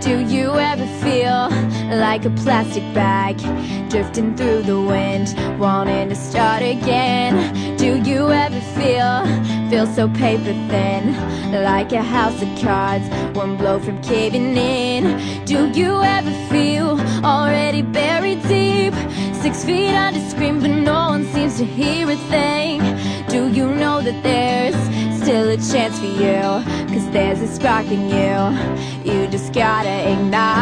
Do you ever feel like a plastic bag drifting through the wind, wanting to start again? Do you ever feel so paper thin, like a house of cards, one blow from caving in? Do you ever feel already buried deep, 6 feet under, scream but no one seems to hear a thing? Do you know that there's still a chance for you, 'cause there's a spark in you, you just gotta ignite.